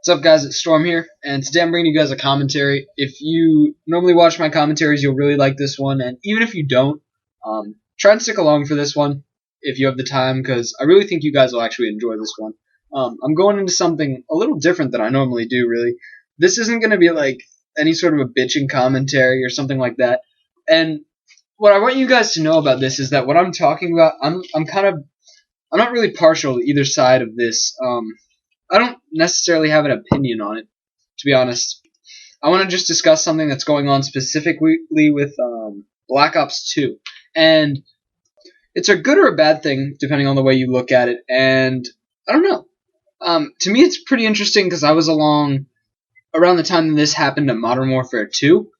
What's up, guys? It's Storm here, and today I'm bringing you guys a commentary. If you normally watch my commentaries, you'll really like this one, and even if you don't, try and stick along for this one if you have the time, because I really think you guys will actually enjoy this one. I'm going into something a little different than I normally do, really. This isn't going to be like any sort of a bitching commentary or something like that, and what I want you guys to know about this is that what I'm talking about, I'm not really partial to either side of this. I don't necessarily have an opinion on it, to be honest. I want to just discuss something that's going on specifically with Black Ops 2. And it's a good or a bad thing, depending on the way you look at it. And I don't know. To me, it's pretty interesting because I was along around the time that this happened at Modern Warfare 2.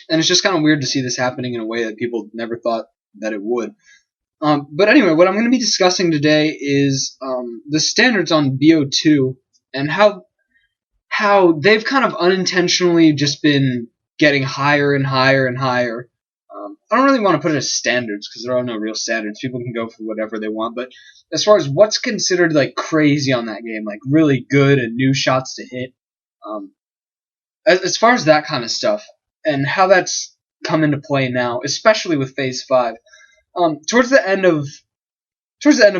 And it's just kind of weird to see this happening in a way that people never thought that it would. But anyway, what I'm going to be discussing today is the standards on BO2 and how they've kind of unintentionally just been getting higher and higher and higher. I don't really want to put it as standards because there are no real standards. People can go for whatever they want. But as far as what's considered like crazy on that game, like really good and new shots to hit, as far as that kind of stuff and how that's come into play now, especially with Phase 5. Towards the end of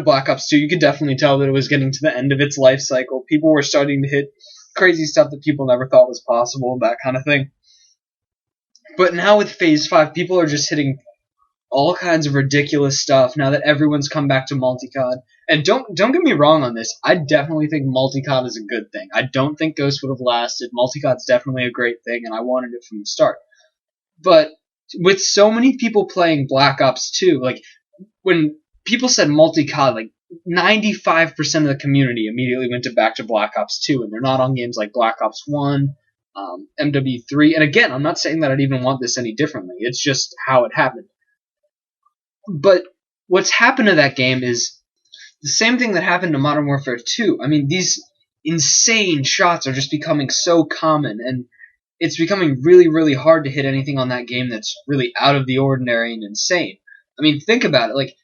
Black Ops 2, you could definitely tell that it was getting to the end of its life cycle. People were starting to hit crazy stuff that people never thought was possible, that kind of thing. But now with Phase 5, people are just hitting all kinds of ridiculous stuff now that everyone's come back to multi-COD. And don't get me wrong on this. I definitely think multi-COD is a good thing. I don't think Ghost would have lasted. Multi-COD's definitely a great thing, and I wanted it from the start. But with so many people playing Black Ops 2, like, when people said multi-COD, like, 95% of the community immediately went back to Black Ops 2, and they're not on games like Black Ops 1, MW3, and again, I'm not saying that I'd even want this any differently, it's just how it happened. But what's happened to that game is the same thing that happened to Modern Warfare 2. I mean, these insane shots are just becoming so common, and it's becoming really, really hard to hit anything on that game that's really out of the ordinary and insane. I mean, think about it. Like,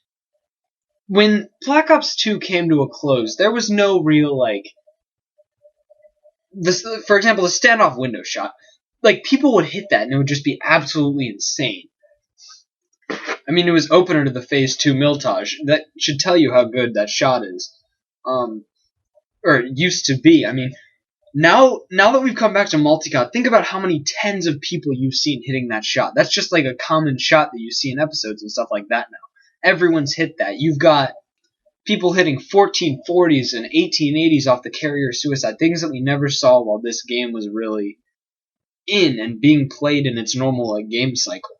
when Black Ops 2 came to a close, there was no real, like, for example, the standoff window shot. Like, people would hit that, and it would just be absolutely insane. I mean, it was opener to the Phase 2 Miltage. That should tell you how good that shot is. Or it used to be. I mean, Now that we've come back to multi-COD, think about how many tens of people you've seen hitting that shot. That's just like a common shot that you see in episodes and stuff like that now. Everyone's hit that. You've got people hitting 1440s and 1880s off the carrier suicide, things that we never saw while this game was really in and being played in its normal game cycle.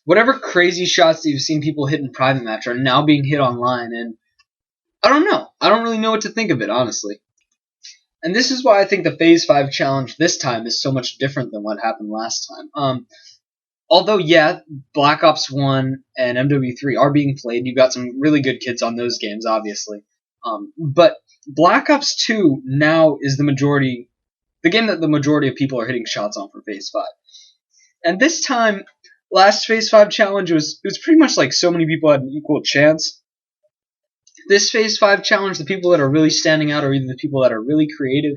Whatever crazy shots that you've seen people hit in private match are now being hit online, and I don't know. I don't really know what to think of it, honestly. And this is why I think the Phase 5 challenge this time is so much different than what happened last time. Although, yeah, Black Ops 1 and MW3 are being played. You've got some really good kids on those games, obviously. But Black Ops 2 now is the game that the majority of people are hitting shots on for Phase 5. And this time, last Phase 5 challenge it was pretty much like so many people had an equal chance. This Phase 5 challenge, the people that are really standing out are either the people that are really creative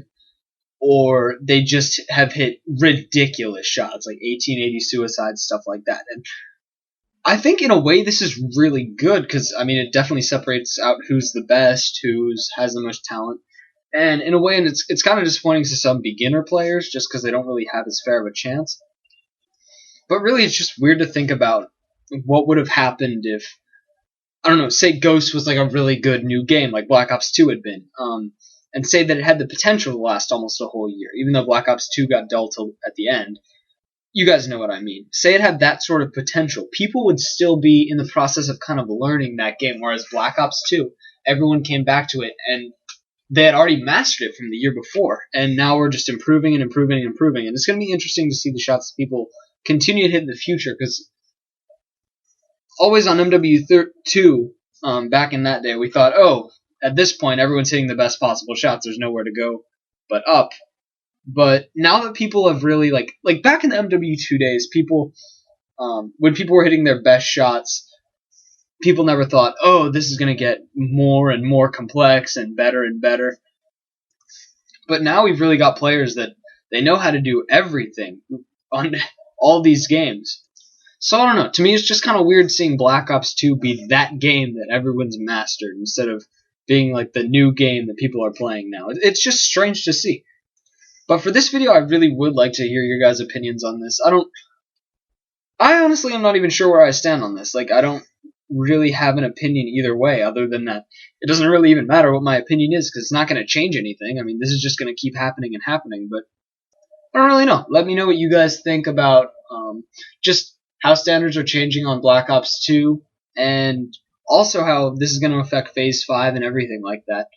or they just have hit ridiculous shots, like 1880 suicide, stuff like that. And I think in a way this is really good because, I mean, it definitely separates out who's the best, who has the most talent. And in a way, and it's kind of disappointing to some beginner players just because they don't really have as fair of a chance. But really, it's just weird to think about what would have happened if, I don't know, say Ghost was like a really good new game, like Black Ops 2 had been, and say that it had the potential to last almost a whole year, even though Black Ops 2 got dull at the end. You guys know what I mean. Say it had that sort of potential. People would still be in the process of kind of learning that game, whereas Black Ops 2, everyone came back to it, and they had already mastered it from the year before, and now we're just improving and improving and improving, and it's going to be interesting to see the shots that people continue to hit in the future, because always on MW2, back in that day, we thought, oh, at this point, everyone's hitting the best possible shots. There's nowhere to go but up. But now that people have really, like back in the MW2 days, people, when people were hitting their best shots, people never thought, oh, this is going to get more and more complex and better and better. But now we've really got players that they know how to do everything on all these games. So I don't know. To me, it's just kind of weird seeing Black Ops 2 be that game that everyone's mastered instead of being like the new game that people are playing now. It's just strange to see. But for this video, I really would like to hear your guys' opinions on this. I honestly am not even sure where I stand on this. Like, I don't really have an opinion either way, other than that it doesn't really even matter what my opinion is, because it's not going to change anything. I mean, this is just going to keep happening and happening, but I don't really know. Let me know what you guys think about just how standards are changing on Black Ops 2, and also how this is going to affect Phase 5 and everything like that.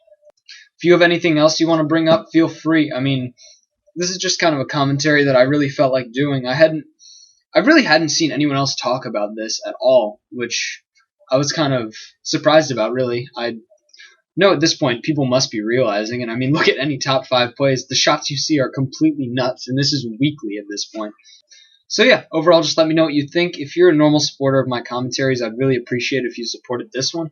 If you have anything else you want to bring up, feel free. I mean, this is just kind of a commentary that I really felt like doing. I really hadn't seen anyone else talk about this at all, which I was kind of surprised about, really. I know at this point people must be realizing, and I mean, look at any top 5 plays. The shots you see are completely nuts, and this is weekly at this point. So yeah, overall, just let me know what you think. If you're a normal supporter of my commentaries, I'd really appreciate it if you supported this one.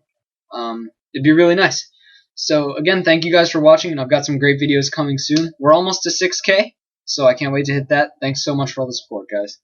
It'd be really nice. So again, thank you guys for watching, and I've got some great videos coming soon. We're almost to 6K, so I can't wait to hit that. Thanks so much for all the support, guys.